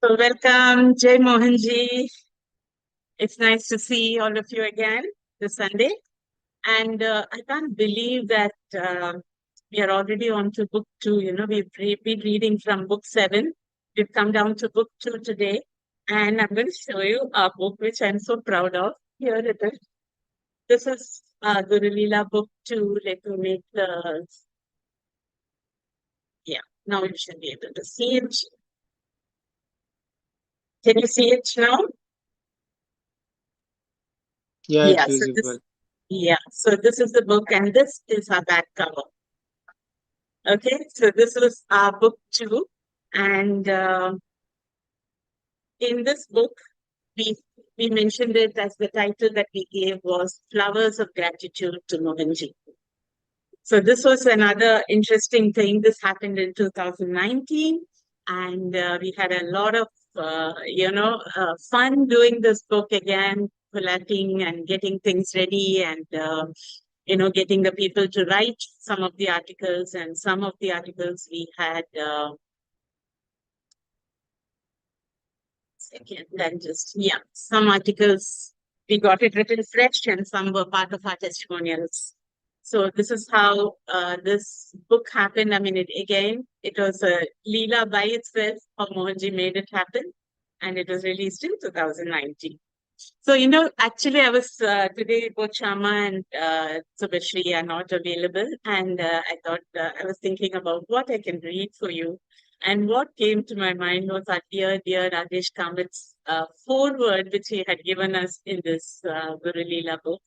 So welcome, Jay Mohanji. It's nice to see all of you again this Sunday. And I can't believe that we are already on to book two. Been reading from book seven. We've come down to book two today. And I'm going to show you our book, which I'm so proud of. Here it is. This is the Leela book two. Let me make the, yeah, now you should be able to see it. Can you see it now? Yeah, it's Yeah, so this visible. Yeah, so this is the book, and this is our back cover. Okay, so this was our book two, and in this book, we we mentioned it as the title that we gave was "Flowers of Gratitude to Mohanji." So this was another interesting thing. This happened in 2019, and we had a lot of fun doing this book again, collating and getting things ready, and getting the people to write some of the articles, and some of the articles we had second and just some articles we got it written fresh, and some were part of our testimonials. So this is how this book happened. I mean, it was a Leela by itself, how Mohanji made it happen, and it was released in 2019. So, actually, I was today, both Shama and Subhashri are not available. And I thought I was thinking about what I can read for you. And what came to my mind was our dear Rajesh Kamat's foreword, which he had given us in this Guru Leela book.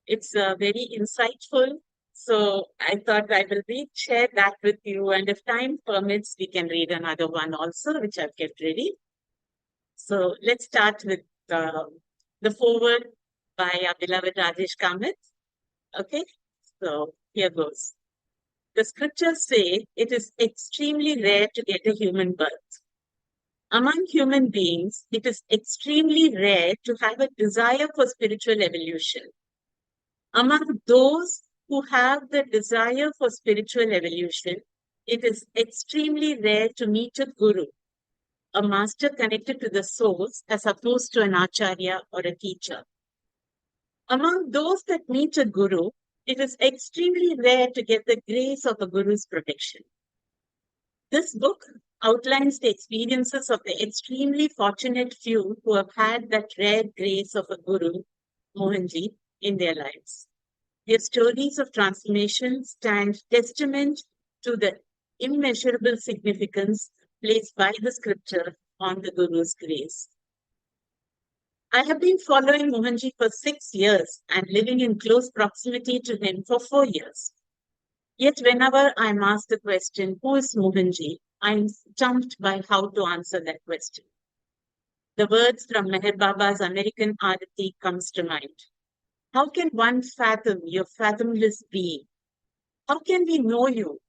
It's very insightful. So I thought I will share that with you. And if time permits, we can read another one also, which I've kept ready. So let's start with the forward by our beloved Rajesh Kamath. Okay, so here goes. The scriptures say it is extremely rare to get a human birth. Among human beings, it is extremely rare to have a desire for spiritual evolution. Among those who have the desire for spiritual evolution, it is extremely rare to meet a guru, a master connected to the source, as opposed to an acharya or a teacher. Among those that meet a guru, it is extremely rare to get the grace of a guru's protection. This book outlines the experiences of the extremely fortunate few who have had that rare grace of a guru, Mohanji, in their lives. Their stories of transformation stand testament to the immeasurable significance placed by the scripture on the Guru's grace. I have been following Mohanji for 6 years and living in close proximity to him for 4 years. Yet whenever I am asked the question, who is Mohanji, I am stumped by how to answer that question. The words from Meher Baba's American Arati comes to mind. How can one fathom your fathomless being? How can we know you?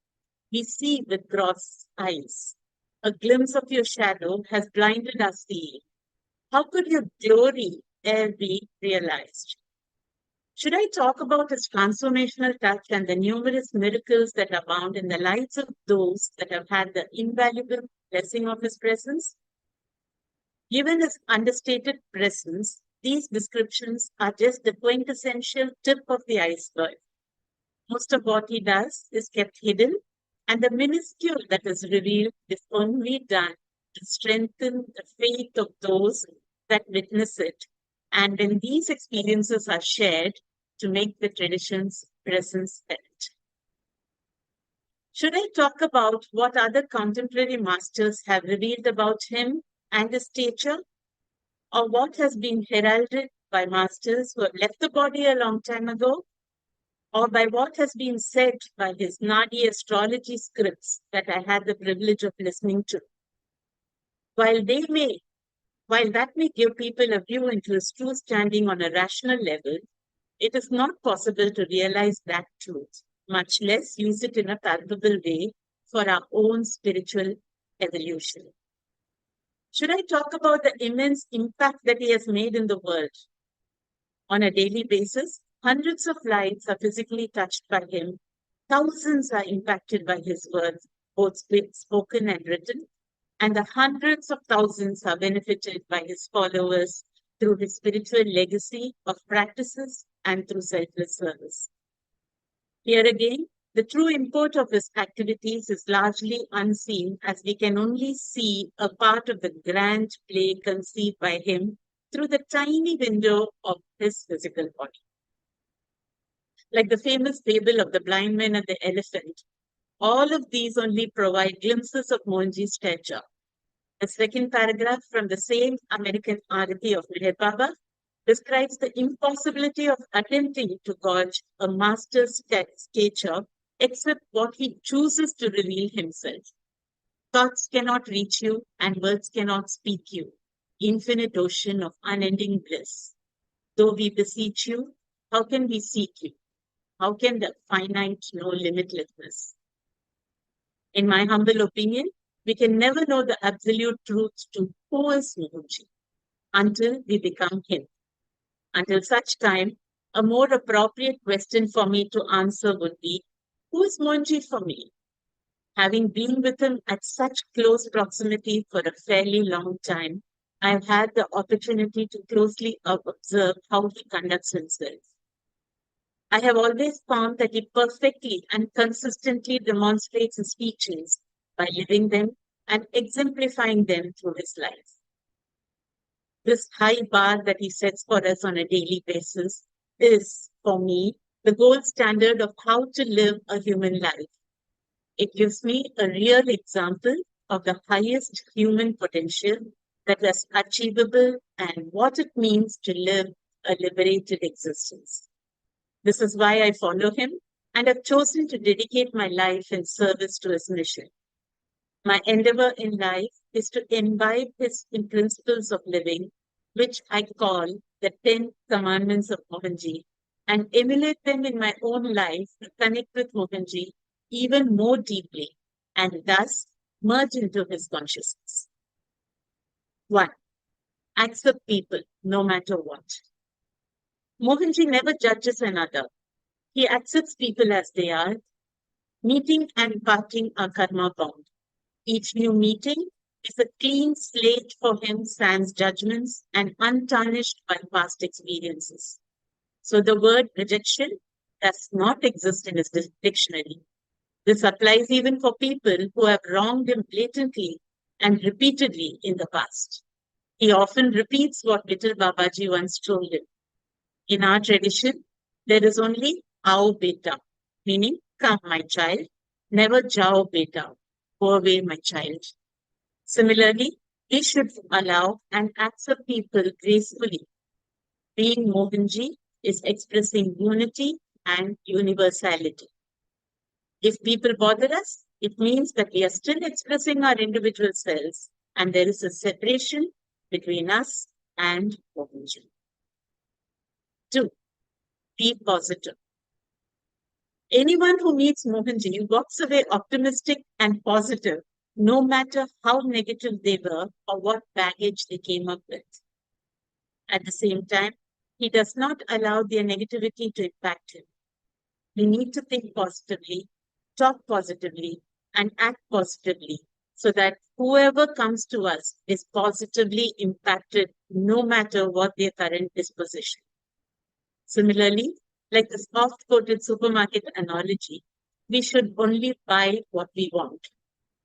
We see with gross eyes. A glimpse of your shadow has blinded our seeing. How could your glory ever be realized? Should I talk about his transformational touch and the numerous miracles that abound in the lives of those that have had the invaluable blessing of his presence? Given his understated presence, these descriptions are just the quintessential tip of the iceberg. Most of what he does is kept hidden, and the minuscule that is revealed is only done to strengthen the faith of those that witness it. And when these experiences are shared, to make the tradition's presence felt. Should I talk about what other contemporary masters have revealed about him and his stature, or what has been heralded by masters who have left the body a long time ago, or by what has been said by his Nadi astrology scripts that I had the privilege of listening to? While they may, while that may give people a view into his true standing on a rational level, it is not possible to realize that truth, much less use it in a palpable way for our own spiritual evolution. Should I talk about the immense impact that he has made in the world? On a daily basis, hundreds of lives are physically touched by him. Thousands are impacted by his words, both spoken and written. and the hundreds of thousands are benefited by his followers through his spiritual legacy of practices and through selfless service. Here again, the true import of his activities is largely unseen as we can only see a part of the grand play conceived by him through the tiny window of his physical body. Like the famous fable of the blind man and the elephant, all of these only provide glimpses of Mohanji's stature. The second paragraph from the same American arati of Meher Baba describes the impossibility of attempting to gauge a master's stature except what he chooses to reveal himself. Thoughts cannot reach you and words cannot speak you. Infinite ocean of unending bliss. Though we beseech you, how can we seek you? How can the finite know limitlessness? In my humble opinion, we can never know the absolute truth to who is Mohanji until we become him. Until such time, a more appropriate question for me to answer would be, who is Mohanji for me? Having been with him at such close proximity for a fairly long time, I have had the opportunity to closely observe how he conducts himself. I have always found that he perfectly and consistently demonstrates his teachings by living them and exemplifying them through his life. This high bar that he sets for us on a daily basis is, for me, the gold standard of how to live a human life. It gives me a real example of the highest human potential that is achievable and what it means to live a liberated existence. This is why I follow him and have chosen to dedicate my life in service to his mission. My endeavor in life is to imbibe his principles of living, which I call the 10 Commandments of Mohanji, and emulate them in my own life to connect with Mohanji even more deeply and thus merge into his consciousness. 1. Accept people no matter what. Mohanji never judges another. He accepts people as they are. Meeting and parting are karma bound. Each new meeting is a clean slate for him, sans judgments and untarnished by past experiences. So the word rejection does not exist in his dictionary. This applies even for people who have wronged him blatantly and repeatedly in the past. He often repeats what little Babaji once told him. In our tradition, there is only Aao Beta, meaning come my child, never Jao Beta, go away my child. Similarly, we should allow and accept people gracefully. Being Mohanji is expressing unity and universality. If people bother us, it means that we are still expressing our individual selves and there is a separation between us and Mohanji. 2. Be positive. Anyone who meets Mohanji walks away optimistic and positive, no matter how negative they were or what baggage they came up with. At the same time, he does not allow their negativity to impact him. We need to think positively, talk positively, and act positively so that whoever comes to us is positively impacted no matter what their current disposition. Similarly, like the oft-quoted supermarket analogy, we should only buy what we want.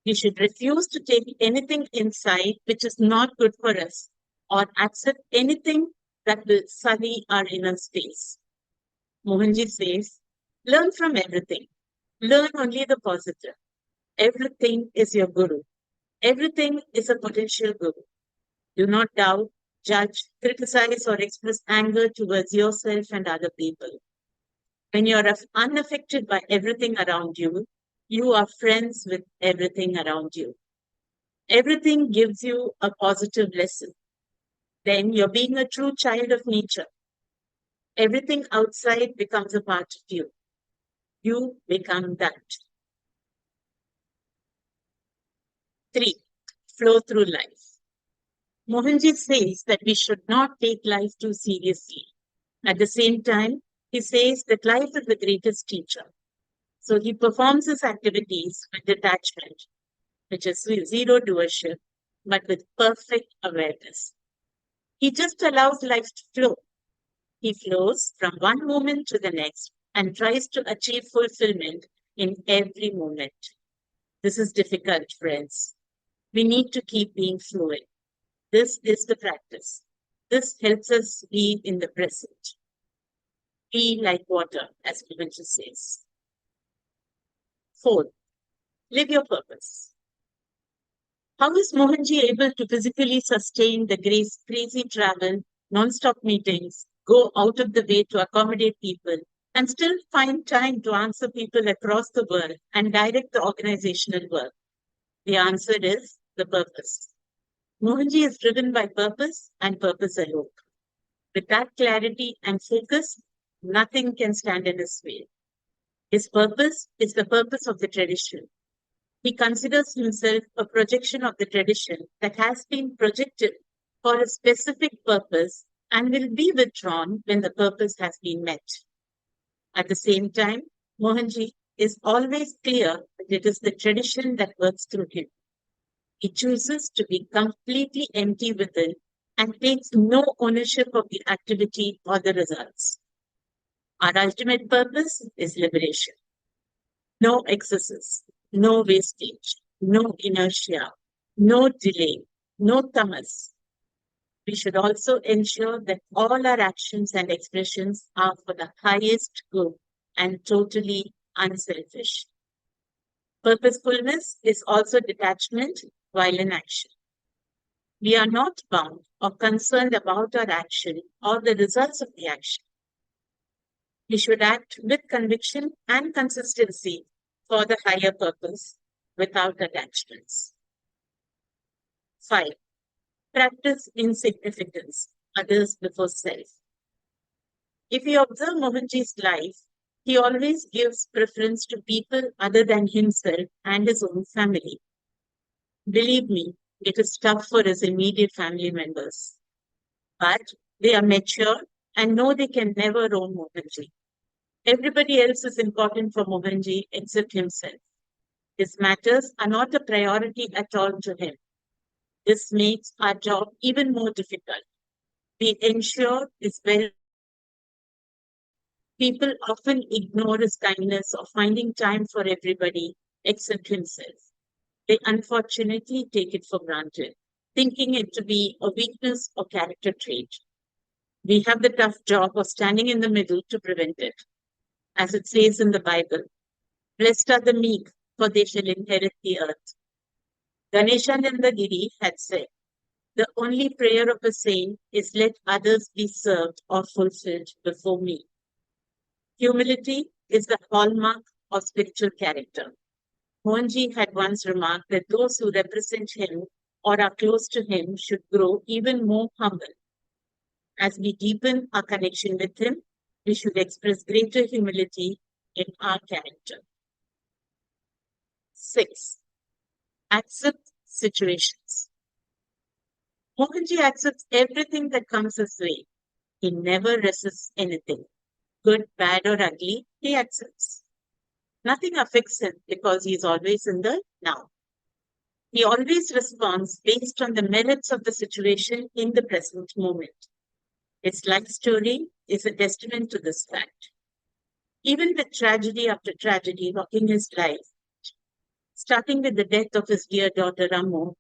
We should refuse to take anything inside which is not good for us or accept anything that will sully our inner space. Mohanji says, learn from everything. Learn only the positive. Everything is your guru. Everything is a potential guru. Do not doubt, judge, criticize, or express anger towards yourself and other people. When you are unaffected by everything around you, you are friends with everything around you. Everything gives you a positive lesson. Then you're being a true child of nature. Everything outside becomes a part of you. You become that. 3. Flow through life. Mohanji says that we should not take life too seriously. At the same time, he says that life is the greatest teacher. So he performs his activities with detachment, which is zero doership, but with perfect awareness. He just allows life to flow. He flows from one moment to the next and tries to achieve fulfillment in every moment. This is difficult, friends. We need to keep being fluid. This is the practice. This helps us be in the present. Be like water, as Mohanji says. Fourth, live your purpose. How is Mohanji able to physically sustain the crazy travel, non-stop meetings, go out of the way to accommodate people, and still find time to answer people across the world and direct the organizational work? The answer is the purpose. Mohanji is driven by purpose and purpose alone. With that clarity and focus, nothing can stand in his way. His purpose is the purpose of the tradition. He considers himself a projection of the tradition that has been projected for a specific purpose and will be withdrawn when the purpose has been met. At the same time, Mohanji is always clear that it is the tradition that works through him. He chooses to be completely empty within and takes no ownership of the activity or the results. Our ultimate purpose is liberation. No excesses, no wastage, no inertia, no delay, no tamas. We should also ensure that all our actions and expressions are for the highest good and totally unselfish. Purposefulness is also detachment while in action. We are not bound or concerned about our action or the results of the action. We should act with conviction and consistency for the higher purpose without attachments. 5. Practice insignificance, others before self. If you observe Mohanji's life, he always gives preference to people other than himself and his own family. Believe me, it is tough for his immediate family members. But they are mature and know they can never own Mohanji. Everybody else is important for Mohanji except himself. His matters are not a priority at all to him. This makes our job even more difficult. We ensure his well. People often ignore his kindness of finding time for everybody except himself. They unfortunately take it for granted, thinking it to be a weakness or character trait. We have the tough job of standing in the middle to prevent it. As it says in the Bible, blessed are the meek, for they shall inherit the earth. Ganeshananda Giri had said, the only prayer of a saint is let others be served or fulfilled before me. Humility is the hallmark of spiritual character. Mohanji had once remarked that those who represent him or are close to him should grow even more humble. As we deepen our connection with him, we should express greater humility in our character. 6. Accept situations. Mohanji accepts everything that comes his way. He never resists anything. Good, bad, or ugly, he accepts. Nothing affects him because he is always in the now. He always responds based on the merits of the situation in the present moment. His life story is a testament to this fact. Even with tragedy after tragedy rocking his life, starting with the death of his dear daughter Ramu,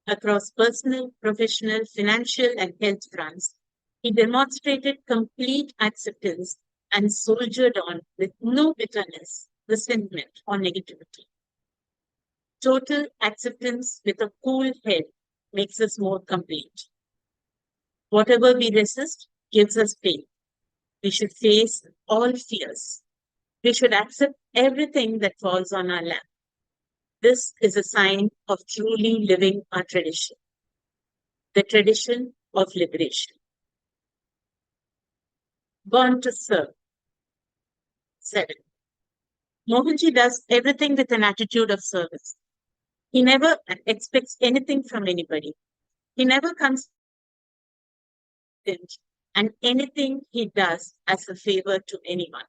across personal, professional, financial, and health fronts, he demonstrated complete acceptance and soldiered on with no bitterness, resentment, or negativity. Total acceptance with a cool head makes us more complete. Whatever we resist gives us pain. We should face all fears. We should accept everything that falls on our lap. This is a sign of truly living our tradition, the tradition of liberation. Born to serve. 7. Mohanji does everything with an attitude of service. He never expects anything from anybody. He never comes and anything he does as a favor to anyone.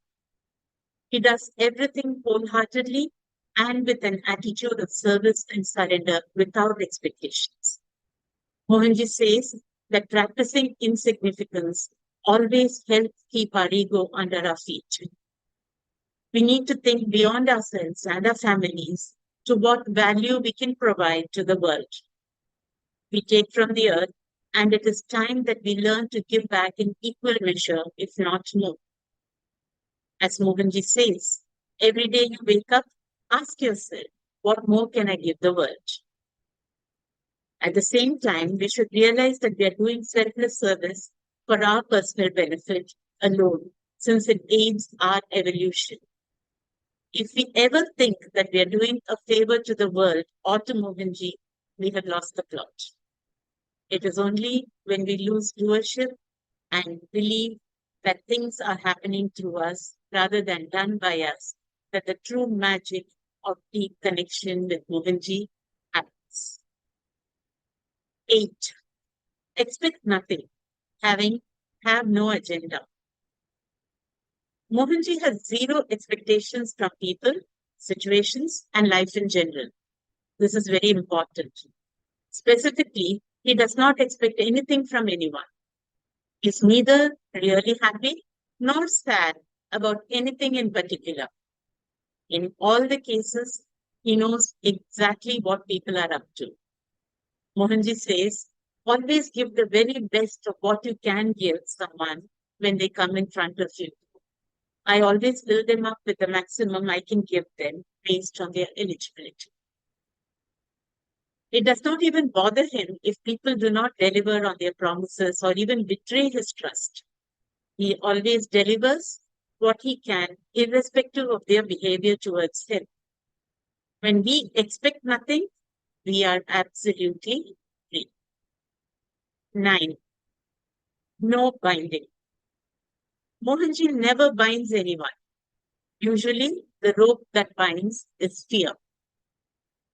He does everything wholeheartedly and with an attitude of service and surrender without expectations. Mohanji says that practicing insignificance always helps keep our ego under our feet. We need to think beyond ourselves and our families to what value we can provide to the world. We take from the earth, and it is time that we learn to give back in equal measure, if not more. As Mohanji says, every day you wake up, ask yourself, what more can I give the world? At the same time, we should realize that we are doing selfless service for our personal benefit alone, since it aids our evolution. If we ever think that we are doing a favor to the world or to Mohanji, we have lost the plot. It is only when we lose viewership and believe that things are happening through us rather than done by us that the true magic of deep connection with Mohanji happens. 8. Expect nothing, having have no agenda. Mohanji has zero expectations from people, situations, and life in general. This is very important. Specifically, he does not expect anything from anyone. He is neither really happy nor sad about anything in particular. In all the cases, he knows exactly what people are up to. Mohanji says, always give the very best of what you can give someone when they come in front of you. I always fill them up with the maximum I can give them based on their eligibility. It does not even bother him if people do not deliver on their promises or even betray his trust. He always delivers what he can, irrespective of their behavior towards him. When we expect nothing, we are absolutely free. 9. No binding. Mohanji never binds anyone. Usually, the rope that binds is fear.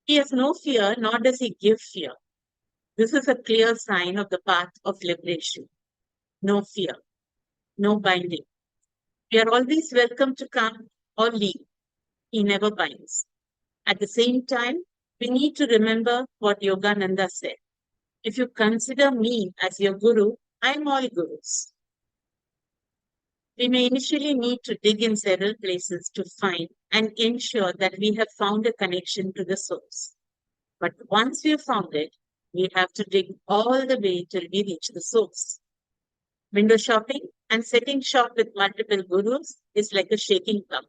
He has no fear, nor does he give fear. This is a clear sign of the path of liberation. No fear, no binding. We are always welcome to come or leave. He never binds. At the same time, we need to remember what Yogananda said. If you consider me as your guru, I am all gurus. We may initially need to dig in several places to find and ensure that we have found a connection to the source. But once we have found it, we have to dig all the way till we reach the source. Window shopping and setting shop with multiple gurus is like a shaking cup.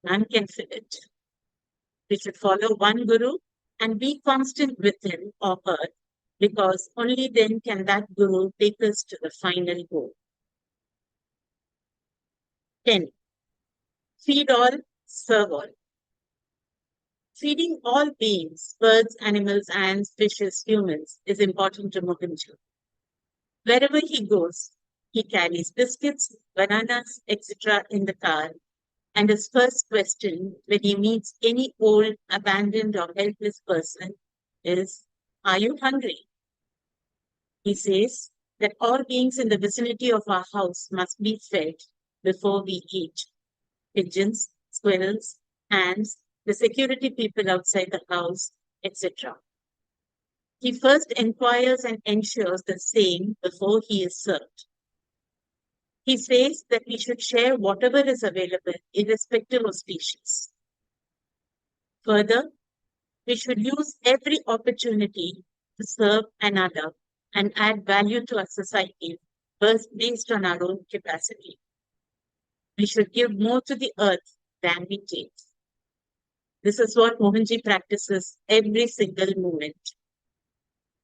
None can fill it. We should follow one guru and be constant with him or her because only then can that guru take us to the final goal. 10. Feed all, serve all. Feeding all beings, birds, animals, ants, fishes, humans, is important to Mohanji. Wherever he goes, he carries biscuits, bananas, etc. in the car. And his first question when he meets any old, abandoned, or helpless person is, are you hungry? He says that all beings in the vicinity of our house must be fed before we eat. Pigeons, squirrels, ants, the security people outside the house, etc. He first inquires and ensures the same before he is served. He says that we should share whatever is available, irrespective of species. Further, we should use every opportunity to serve another and add value to our society, first based on our own capacity. We should give more to the earth than we take. This is what Mohanji practices every single moment.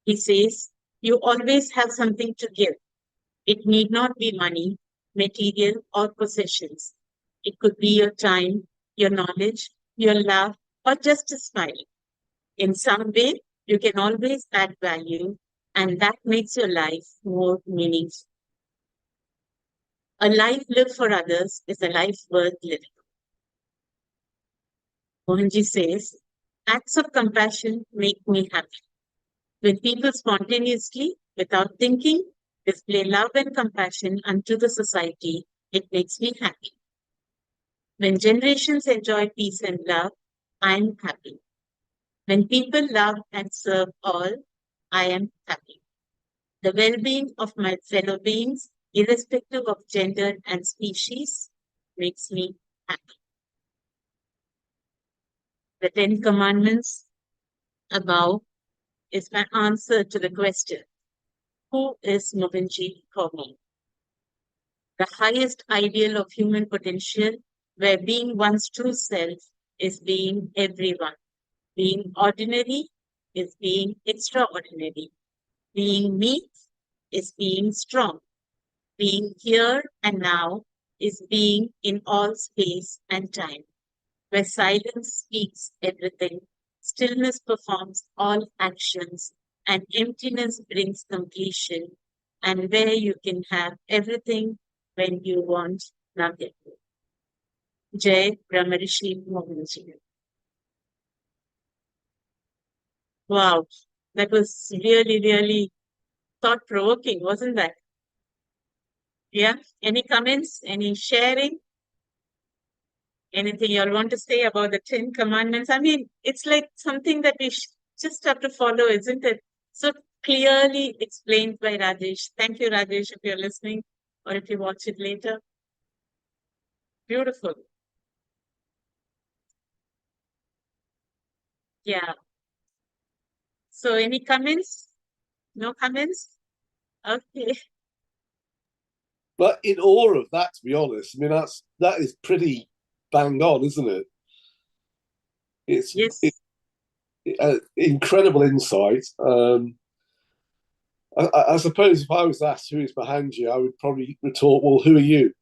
He says, you always have something to give. It need not be money, material, or possessions. It could be your time, your knowledge, your love, or just a smile. In some way, you can always add value, and that makes your life more meaningful. A life lived for others is a life worth living. Mohanji says, acts of compassion make me happy. When people spontaneously, without thinking, display love and compassion unto the society, it makes me happy. When generations enjoy peace and love, I am happy. When people love and serve all, I am happy. The well-being of my fellow beings, irrespective of gender and species, makes me happy. The Ten Commandments above is my answer to the question, who is Mohanji for me? The highest ideal of human potential, where being one's true self is being everyone. Being ordinary is being extraordinary. Being meek is being strong. Being here and now is being in all space and time. Where silence speaks everything, stillness performs all actions, and emptiness brings completion, and where you can have everything when you want nothing. Jai Brahmarishi Mohanji. Wow, that was really, really thought provoking, wasn't that? Yeah. Any comments? Any sharing? Anything you all want to say about the Ten Commandments? I mean, it's like something that we just have to follow, isn't it? So clearly explained by Rajesh. Thank you, Rajesh, if you're listening or if you watch it later. Beautiful. Yeah. So any comments? No comments? Okay. But in awe of that, to be honest, I mean that is pretty bang on, isn't it? It's Yes. incredible insight. I suppose if I was asked who is Mohanji, I would probably retort, "Well, who are you?"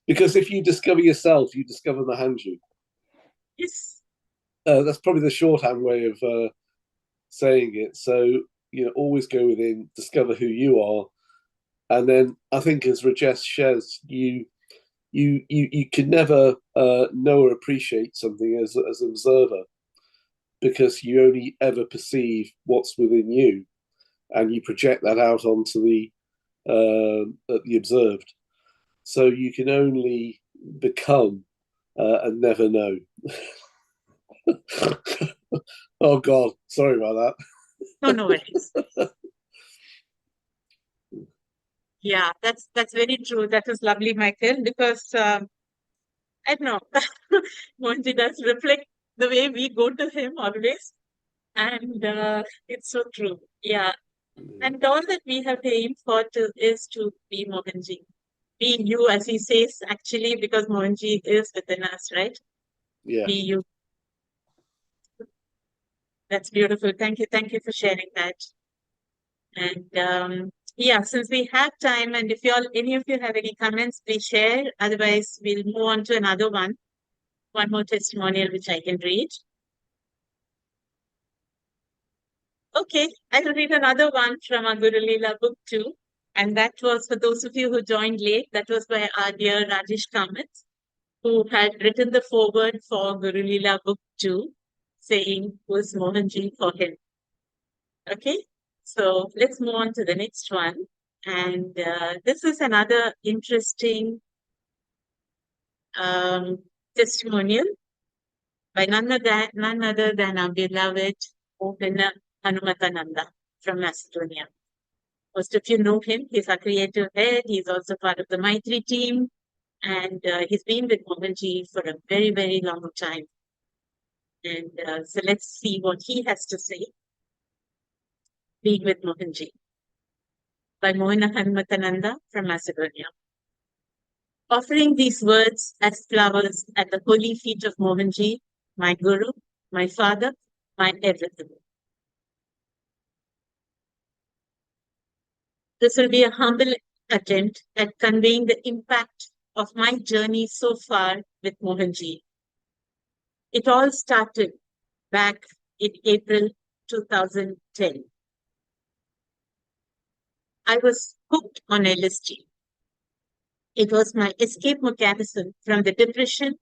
Because if you discover yourself, you discover Mohanji. Yes. That's probably the shorthand way of saying it. So always go within, discover who you are, and then I think, as Rajesh says, you can never know or appreciate something as an observer, because you only ever perceive what's within you, and you project that out onto the observed. So you can only become and never know. Oh God, sorry about that. No, no worries. Yeah, that's very true. That was lovely, Michael, because I don't know, Mohanji does reflect the way we go to him always. And it's so true. Yeah. And all that we have to aim for is to be Mohanji. Be you, as he says, actually, because Mohanji is within us, right? Yeah. Be you. That's beautiful. Thank you. Thank you for sharing that. And yeah, since we have time, and if any of you have any comments, please share. Otherwise, we'll move on to another one more testimonial which I can read. Okay, I will read another one from our Guru Leela book too. And that was, for those of you who joined late, that was by our dear Rajesh Kamath, who had written the foreword for Guru Leela book 2, saying, was Mohanji for him. Okay, so let's move on to the next one. And this is another interesting testimonial by none other than our beloved Opena Hanumatananda from Macedonia. Most of you know him. He's our creative head. He's also part of the Maitri team. And he's been with Mohanji for a very, very long time. And so let's see what he has to say. Being with Mohanji by Mohana Hanumatananda from Macedonia. Offering these words as flowers at the holy feet of Mohanji, my Guru, my father, my everything. This will be a humble attempt at conveying the impact of my journey so far with Mohanji. It all started back in April 2010. I was hooked on LSD. It was my escape mechanism from the depression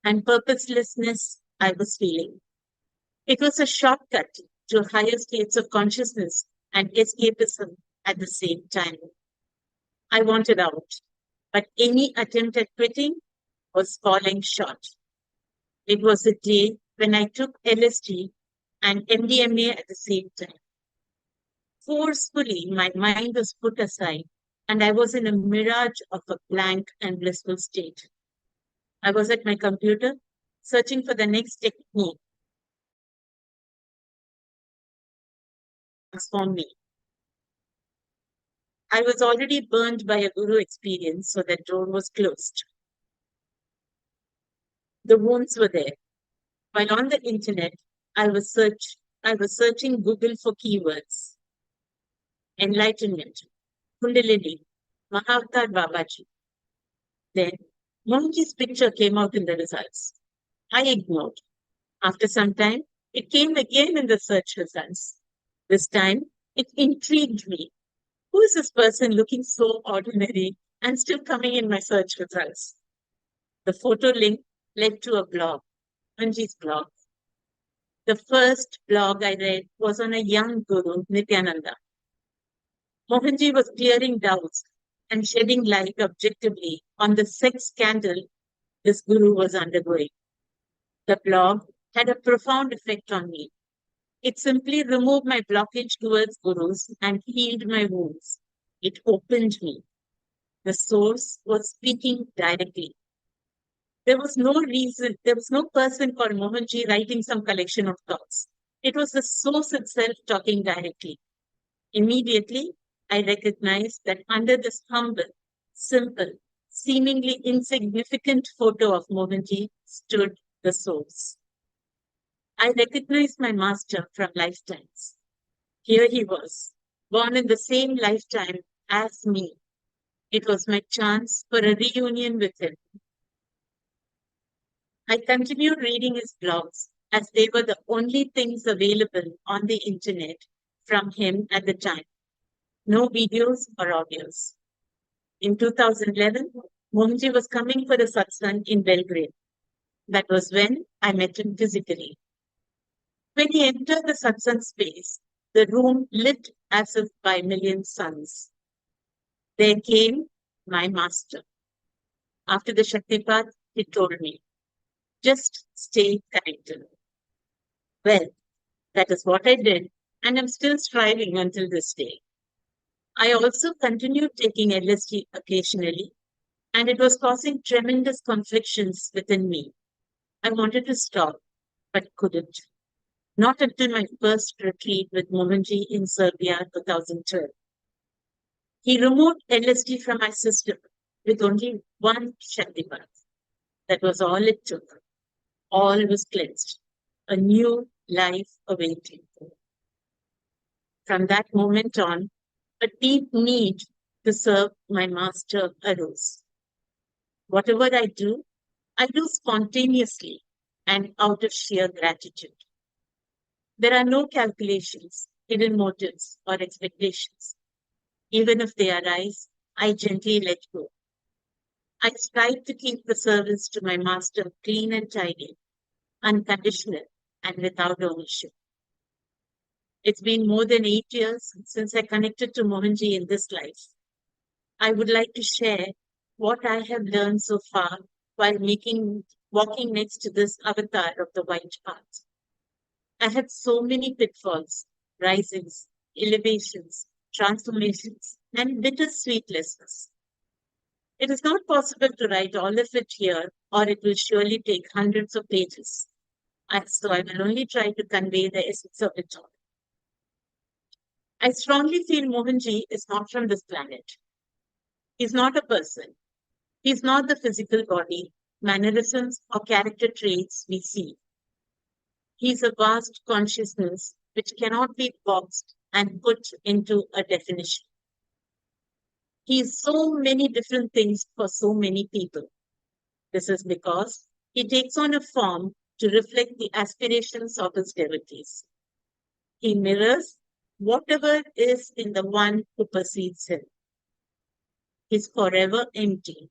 and purposelessness I was feeling. It was a shortcut to higher states of consciousness and escapism at the same time. I wanted out, but any attempt at quitting was falling short. It was a day when I took LSD and MDMA at the same time. Forcefully, my mind was put aside, and I was in a mirage of a blank and blissful state. I was at my computer, searching for the next technique to transform me. I was already burned by a guru experience, so that door was closed. The wounds were there. While on the internet, I was searching Google for keywords: enlightenment, Kundalini, Mahavatar Babaji. Then Mohanji's picture came out in the results. I ignored. After some time, it came again in the search results. This time, it intrigued me. Who is this person looking so ordinary and still coming in my search results? The photo link led to a blog, Mohanji's blog. The first blog I read was on a young guru, Nityananda. Mohanji was clearing doubts and shedding light objectively on the sex scandal this guru was undergoing. The blog had a profound effect on me. It simply removed my blockage towards gurus and healed my wounds. It opened me. The source was speaking directly. There was no person called Mohanji writing some collection of thoughts. It was the source itself talking directly. Immediately, I recognized that under this humble, simple, seemingly insignificant photo of Mohanji stood the source. I recognized my master from lifetimes. Here he was, born in the same lifetime as me. It was my chance for a reunion with him. I continued reading his blogs as they were the only things available on the internet from him at the time. No videos or audios. In 2011, Mohanji was coming for a satsang in Belgrade. That was when I met him physically. When he entered the satsang space, the room lit as if by million suns. There came my master. After the Shaktipat, he told me, just stay connected. Well, that is what I did, and I'm still striving until this day. I also continued taking LSD occasionally, and it was causing tremendous conflictions within me. I wanted to stop, but couldn't. Not until my first retreat with Mohanji in Serbia 2012. He removed LSD from my system with only one Shaktipat. That was all it took. All was cleansed. A new life awaiting. From that moment on, a deep need to serve my master arose. Whatever I do spontaneously and out of sheer gratitude. There are no calculations, hidden motives, or expectations. Even if they arise, I gently let go. I strive to keep the service to my master clean and tidy, unconditional, and without ownership. It's been more than 8 years since I connected to Mohanji in this life. I would like to share what I have learned so far while walking next to this avatar of the white path. I had so many pitfalls, risings, elevations, transformations, and bittersweet lessons. It is not possible to write all of it here, or it will surely take hundreds of pages. So I will only try to convey the essence of it all. I strongly feel Mohanji is not from this planet. He's not a person. He's not the physical body, mannerisms, or character traits we see. He's a vast consciousness which cannot be boxed and put into a definition. He's so many different things for so many people. This is because he takes on a form to reflect the aspirations of his devotees. He mirrors whatever is in the one who perceives him. He's forever empty.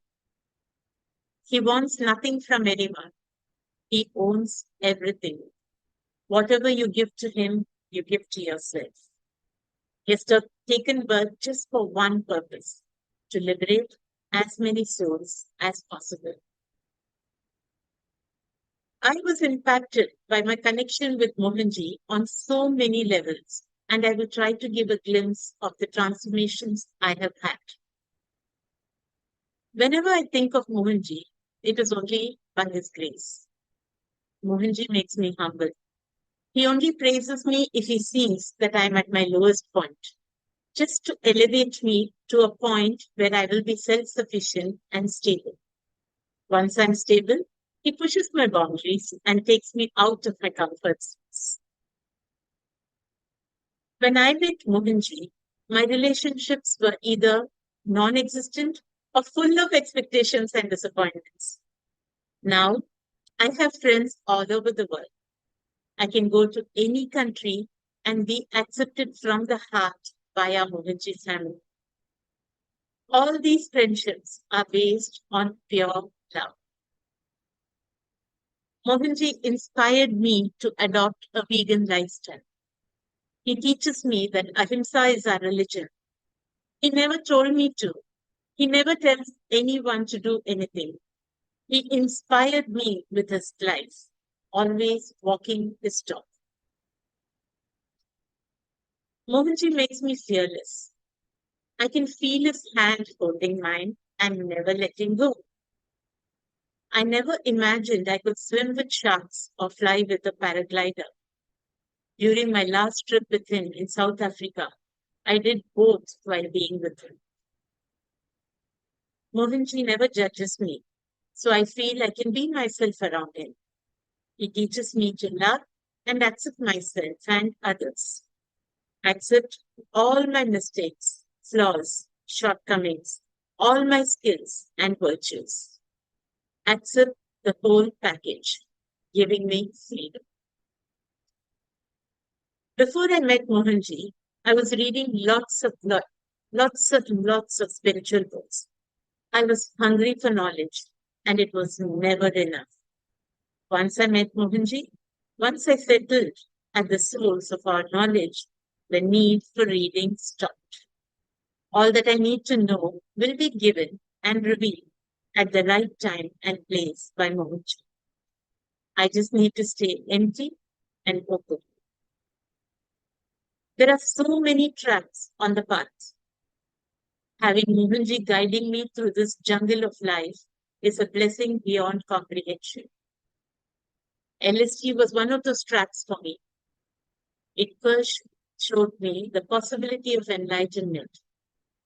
He wants nothing from anyone. He owns everything. Whatever you give to him, you give to yourself. He has taken birth just for one purpose, to liberate as many souls as possible. I was impacted by my connection with Mohanji on so many levels, and I will try to give a glimpse of the transformations I have had. Whenever I think of Mohanji, it is only by his grace. Mohanji makes me humble. He only praises me if he sees that I am at my lowest point, just to elevate me to a point where I will be self sufficient and stable. Once I'm stable, he pushes my boundaries and takes me out of my comfort zones. When I met Mohanji, my relationships were either non existent or full of expectations and disappointments. Now, I have friends all over the world. I can go to any country and be accepted from the heart via Mohanji's family. All these friendships are based on pure love. Mohanji inspired me to adopt a vegan lifestyle. He teaches me that ahimsa is our religion. He never told me to. He never tells anyone to do anything. He inspired me with his life, always walking his talk. Mohanji makes me fearless. I can feel his hand holding mine and never letting go. I never imagined I could swim with sharks or fly with a paraglider. During my last trip with him in South Africa, I did both while being with him. Mohanji never judges me, so I feel I can be myself around him. He teaches me to love and accept myself and others. Accept all my mistakes, flaws, shortcomings, all my skills and virtues. Accept the whole package, giving me freedom. Before I met Mohanji, I was reading lots of spiritual books. I was hungry for knowledge, and it was never enough. Once I met Mohanji, once I settled at the source of our knowledge, the need for reading stopped. All that I need to know will be given and revealed at the right time and place by Mohanji. I just need to stay empty and open. There are so many tracks on the path. Having Mohanji guiding me through this jungle of life is a blessing beyond comprehension. LSD was one of those tracks for me. It first showed me the possibility of enlightenment,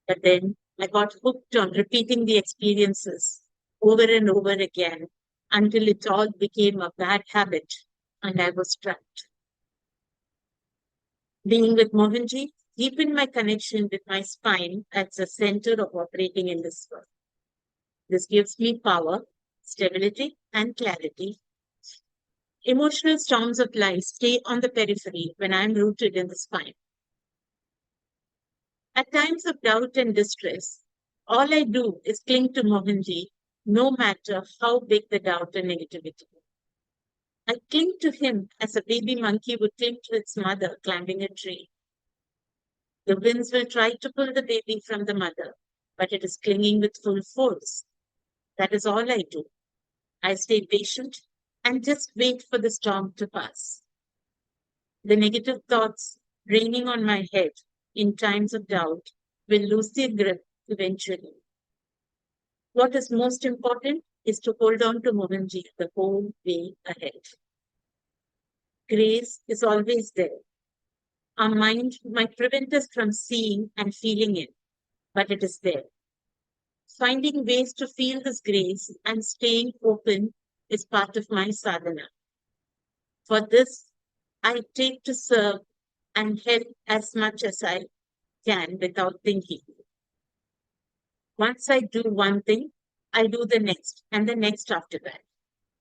but then I got hooked on repeating the experiences over and over again until it all became a bad habit and I was trapped. Being with Mohanji deepened my connection with my spine as the center of operating in this world. This gives me power, stability, and clarity. Emotional storms of life stay on the periphery when I am rooted in the spine. At times of doubt and distress, all I do is cling to Mohanji, no matter how big the doubt and negativity. I cling to him as a baby monkey would cling to its mother climbing a tree. The winds will try to pull the baby from the mother, but it is clinging with full force. That is all I do. I stay patient and just wait for the storm to pass. The negative thoughts raining on my head in times of doubt will lose their grip eventually. What is most important is to hold on to Mohanji the whole way ahead. Grace is always there. Our mind might prevent us from seeing and feeling it, but it is there. Finding ways to feel this grace and staying open is part of my sadhana. For this, I take to serve and help as much as I can without thinking. Once I do one thing, I do the next and the next after that.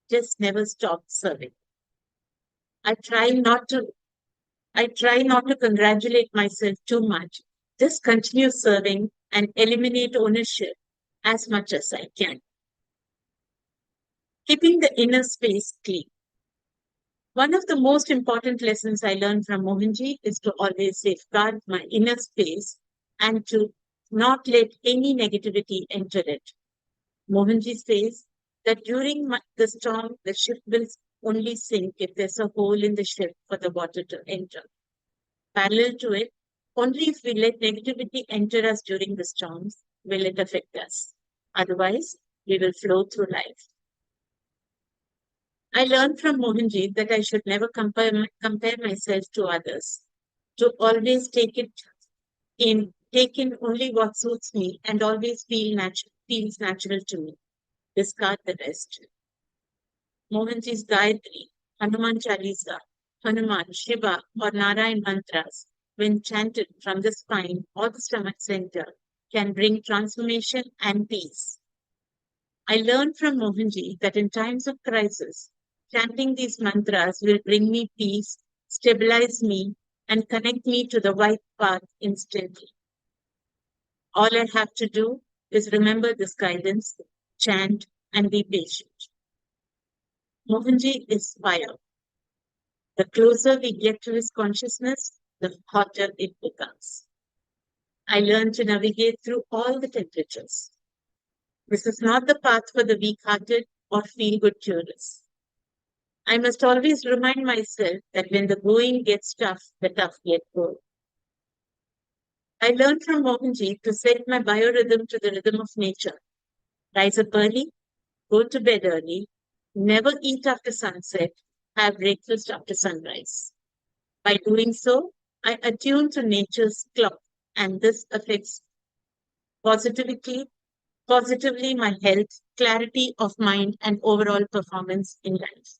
Just never stop serving. I try not to I try not to congratulate myself too much. Just continue serving and eliminate ownership as much as I can. Keeping the inner space clean. One of the most important lessons I learned from Mohanji is to always safeguard my inner space and to not let any negativity enter it. Mohanji says that during the storm, the ship will only sink if there's a hole in the ship for the water to enter. Parallel to it, only if we let negativity enter us during the storms will it affect us. Otherwise, we will flow through life. I learned from Mohanji that I should never compare myself to others, to always take in only what suits me and always feels natural to me. Discard the rest. Mohanji's Gayatri, Hanuman Chalisa, Hanuman, Shiva, or Narayan mantras, when chanted from the spine or the stomach center, can bring transformation and peace. I learned from Mohanji that in times of crisis, chanting these mantras will bring me peace, stabilize me, and connect me to the right path instantly. All I have to do is remember this guidance, chant, and be patient. Mohanji is fire. The closer we get to his consciousness, the hotter it becomes. I learned to navigate through all the temperatures. This is not the path for the weak hearted or feel good curious. I must always remind myself that when the going gets tough, the tough get good. I learned from Mohanji to set my biorhythm to the rhythm of nature. Rise up early, go to bed early, never eat after sunset, have breakfast after sunrise. By doing so, I attune to nature's clock, and this affects positively, positively my health, clarity of mind, and overall performance in life.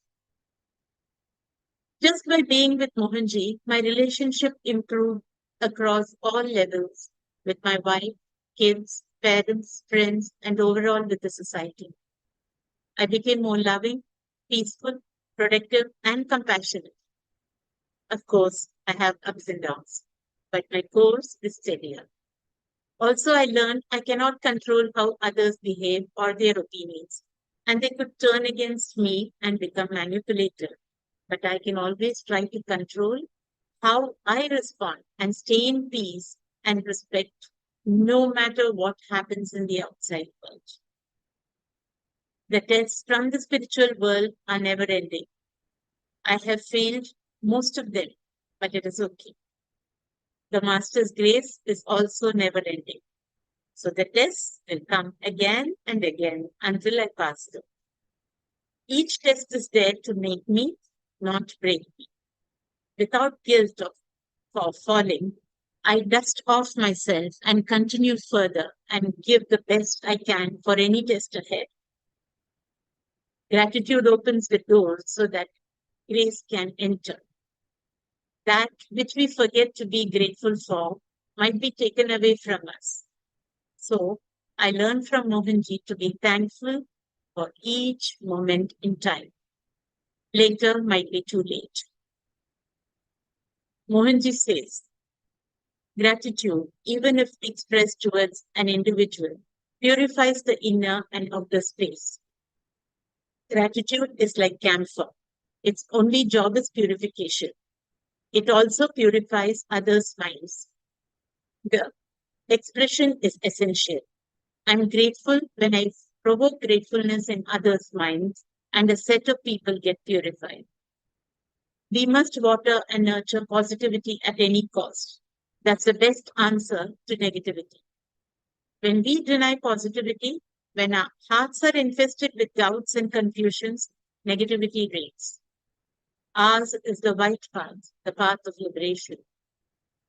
Just by being with Mohanji, my relationship improved across all levels with my wife, kids, parents, friends, and overall with the society. I became more loving, peaceful, productive, and compassionate. Of course, I have ups and downs, but my course is steadier. Also, I learned I cannot control how others behave or their opinions, and they could turn against me and become manipulative. But I can always try to control how I respond and stay in peace and respect no matter what happens in the outside world. The tests from the spiritual world are never ending. I have failed most of them, but it is okay. The Master's grace is also never ending. So the tests will come again and again until I pass them. Each test is there to make me, not break me. Without guilt for falling, I dust off myself and continue further and give the best I can for any test ahead. Gratitude opens the door so that grace can enter. That which we forget to be grateful for might be taken away from us. So I learned from Mohanji to be thankful for each moment in time. Later might be too late. Mohanji says, gratitude, even if expressed towards an individual, purifies the inner and outer space. Gratitude is like camphor. Its only job is purification. It also purifies others' minds. The expression is essential. I'm grateful when I provoke gratefulness in others' minds and a set of people get purified. We must water and nurture positivity at any cost. That's the best answer to negativity. When we deny positivity, when our hearts are infested with doubts and confusions, negativity reigns. Ours is the white path, the path of liberation.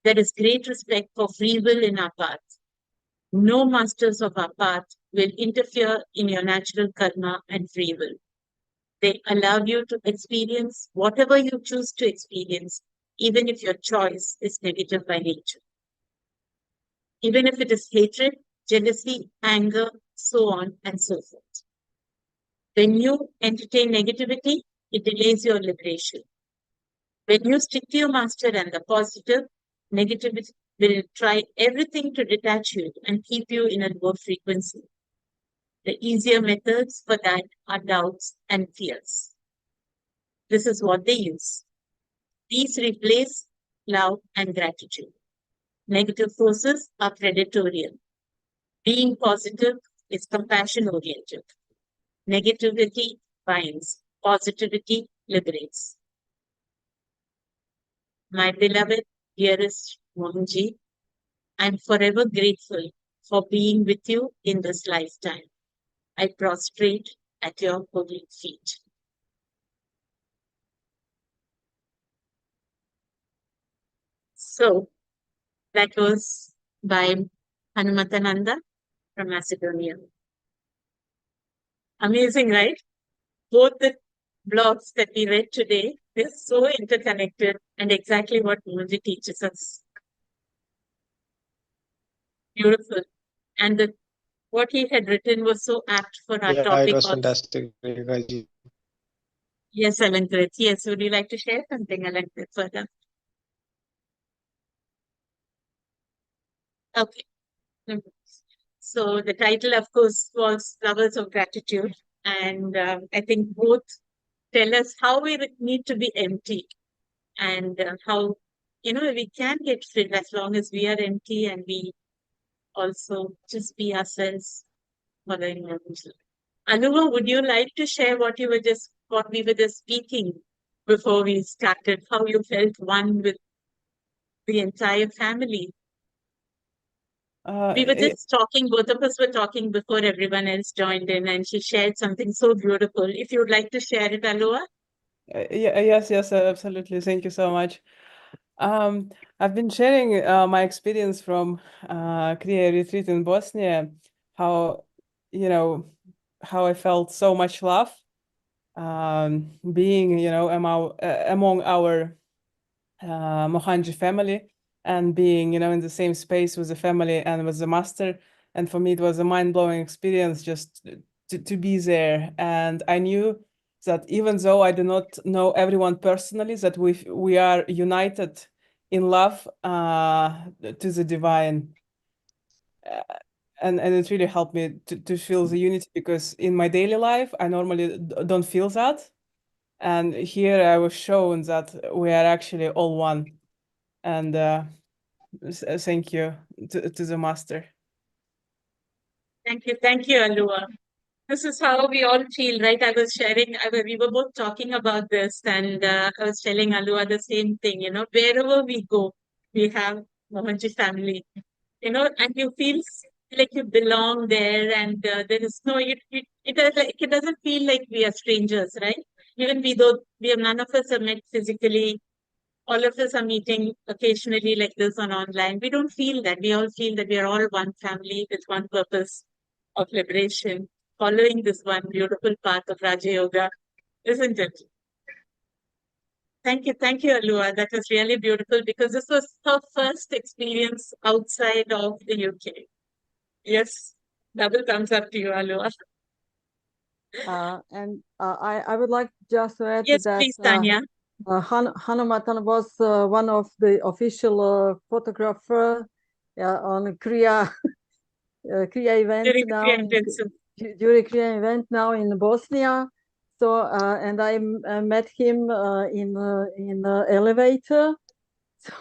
There is great respect for free will in our path. No masters of our path will interfere in your natural karma and free will. They allow you to experience whatever you choose to experience, even if your choice is negative by nature. Even if it is hatred, jealousy, anger, so on and so forth. When you entertain negativity, it delays your liberation. When you stick to your master and the positive, negativity will try everything to detach you and keep you in a low frequency. The easier methods for that are doubts and fears. This is what they use. These replace love and gratitude. Negative forces are predatorial. Being positive is compassion oriented. Negativity binds, positivity liberates. My beloved, dearest Mohanji, I'm forever grateful for being with you in this lifetime. I prostrate at your holy feet. So that was by Hanumatananda from Macedonia. Amazing, right? Both the blogs that we read today, they're so interconnected and exactly what Mohanji teaches us. Beautiful. And what he had written was so apt for our Yeah, it topic was of, fantastic, Rekha. yes, Alankrit. Yes, would you like to share something, Alankrit, further? Okay. Mhm. So the title, of course, was Flowers of Gratitude. And I think both tell us how we need to be empty and how, we can get filled as long as we are empty and we also just be ourselves following our mission. Anuva, would you like to share what we were just speaking before we started, how you felt one with the entire family? We were Y- just talking, both of us were talking before everyone else joined in, and she shared something so beautiful. If you'd like to share it, Aloha. yes, absolutely. Thank you so much. I've been sharing my experience from Kriya retreat in Bosnia, how, you know, how I felt so much love being, among our Mohanji family and being, in the same space with the family and with the master. And for me, it was a mind-blowing experience just to be there. And I knew that even though I do not know everyone personally, that we are united in love to the divine. And it really helped me to feel the unity, because in my daily life, I normally don't feel that. And here I was shown that we are actually all one. And thank you to the master. Thank you, Alua. This is how we all feel, right? We were both talking about this, and I was telling Alua the same thing. Wherever we go, we have Mohanji family. And you feel like you belong there, and there is no, it doesn't feel like we are strangers, right? Even though we have none of us have met physically, all of us are meeting occasionally like this on online. We don't feel that. We all feel that we are all one family with one purpose of liberation, following this one beautiful path of Raja Yoga, isn't it? Thank you, Alua. That was really beautiful because this was her first experience outside of the UK. Yes, double thumbs up to you, Alua. And I would like just to add Yes, that please, Tanya. Hanumatan was one of the official photographer on Kriya Kriya event During the now pre-intensive. during Kriya event now in Bosnia. So and I met him in elevator. So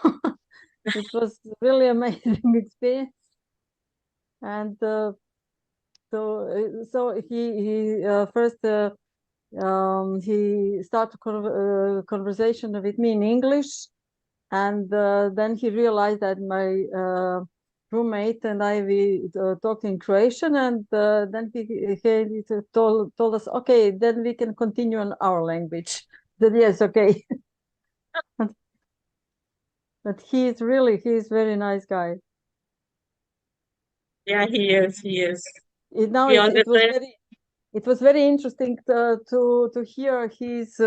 it was really amazing experience. And so he first he started conversation with me in English, and then he realized that my roommate and we talked in Croatian, and then he told us, okay, then we can continue in our language. Then yes, okay. But he's very nice guy. Yeah, he is. He is. Now We all it was very interesting to hear his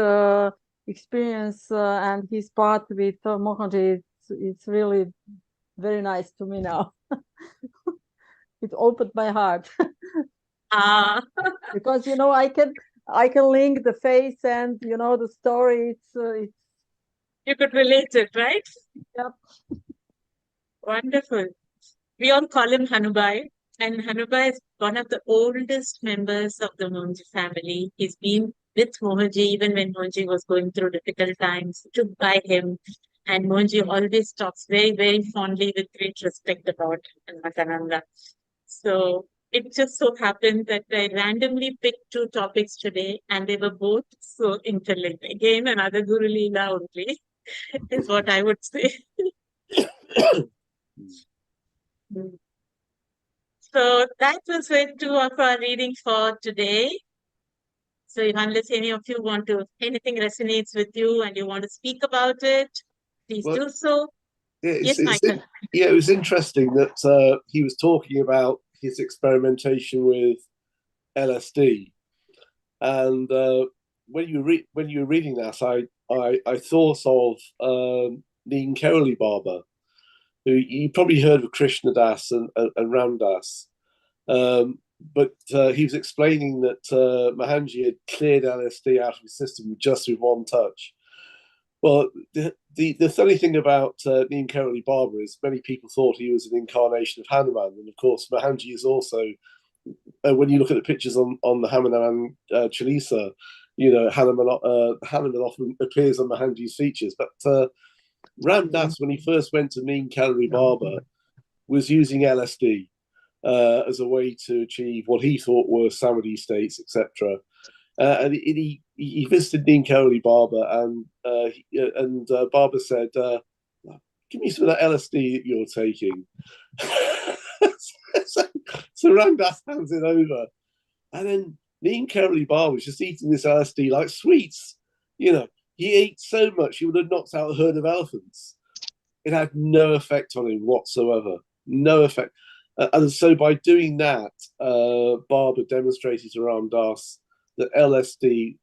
experience and his part with Mohanji. It's really very nice to me now. It opened my heart because I can link the face and the story. It's you could relate it, right? yep. Wonderful. We all call him Hanubai, and Hanubai is one of the oldest members of the Mohanji family. He's been with Mohanji even when Mohanji was going through difficult times, stood by him. And Mohanji always talks very, very fondly with great respect about Matananda. So it just so happened that I randomly picked two topics today, and they were both so interlinked. Again, another Guru Leela only is what I would say. So that was it, two of our reading for today. So unless any of you want to, anything resonates with you and you want to speak about it, please Well, do so. Yes, Michael. Yeah, it was interesting that he was talking about his experimentation with LSD, and when you were reading that, I thought of Neen Kaoli Baba, who you probably heard of Krishna Das and Ram Das. But he was explaining that Mohanji had cleared LSD out of his system just with one touch. Well, the funny thing about Neen Kaoli Baba is many people thought he was an incarnation of Hanuman, and of course Mohanji is also. When you look at the pictures on the Hanuman Chalisa, you know Hanuman often appears on Mohanji's features. But Ram Das, when he first went to Neen Kaoli Baba, was using LSD as a way to achieve what he thought were samadhi states, etc. And he visited Neen Kaoli Baba, and Baba said, "Give me some of that LSD that you're taking." so Ram Das hands it over, and then Neen Kaoli Baba was just eating this LSD like sweets. You know, he ate so much he would have knocked out a herd of elephants. It had no effect on him whatsoever. No effect. And so by doing that, Baba demonstrated to Ram Das that LSD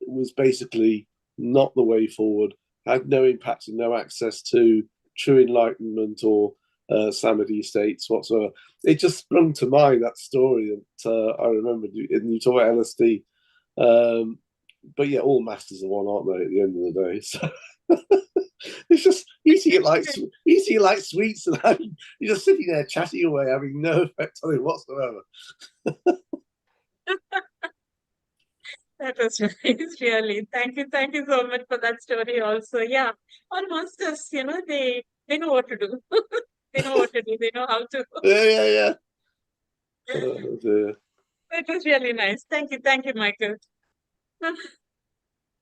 was basically not the way forward, had no impact and no access to true enlightenment or samadhi states whatsoever. It just sprung to mind, that story that I remembered. And you talk about LSD. But yeah, all masters are one, aren't they, at the end of the day? So it's just eating it like sweets, and you're just sitting there chatting away, having no effect on it whatsoever. That was nice, really. Thank you so much for that story also. Yeah, all masters, you know, they know what to do. They know what to do. They know how to. Yeah. Oh, dear. That was really nice. Thank you, Michael.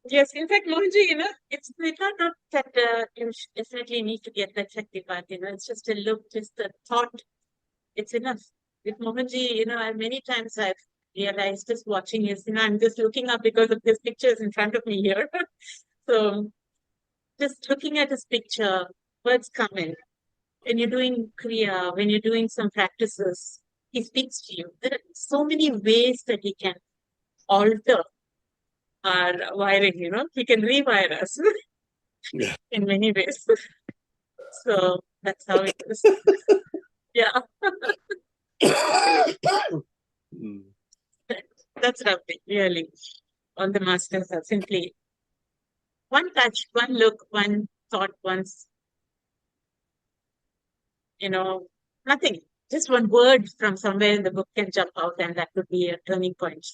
Yes, in fact, Mohanji, you know, it's not that you definitely need to get that Shakti part, you know, it's just a look, just a thought. It's enough. With Mohanji, you know, many times I've realized just watching his, you know, I'm just looking up because of his pictures in front of me here. So just looking at his picture, words come in. When you're doing Kriya, when you're doing some practices, he speaks to you. There are so many ways that he can alter our wiring, you know, he can rewire us Yeah. in many ways. So that's how it is. Yeah. That's lovely, really. All the masters are simply one touch, one look, one thought, once, you know, nothing. Just one word from somewhere in the book can jump out, and that could be a turning point.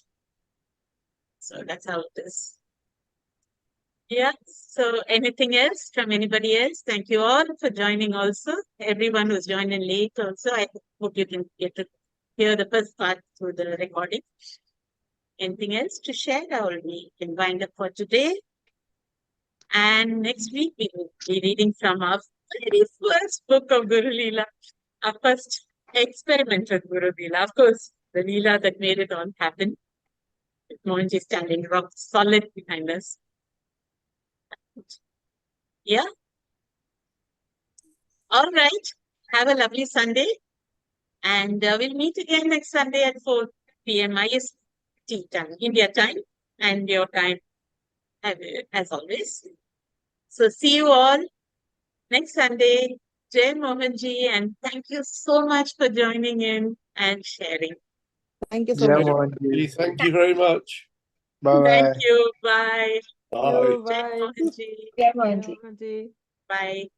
So that's how it is. Yeah. So anything else from anybody else? Thank you all for joining also. Everyone who's joined in late also. I hope you can get to hear the first part through the recording. Anything else to share, or we can wind up for today? And next week we will be reading from our very first book of Guru Leela, our first experiment with Guru Leela. Of course, the Leela that made it all happen. With Mohanji standing rock solid behind us. Yeah. All right. Have a lovely Sunday. And we'll meet again next Sunday at 4 p.m. IST time, India time, and your time as always. So see you all next Sunday. Jai Mohanji, and thank you so much for joining in and sharing. Thank you so Jai much. Mohanji. Thank you very much. Bye Thank bye. you. Bye. Bye. Jai Bye. Mohanji. Jai Jai Mohanji. Mohanji. Bye.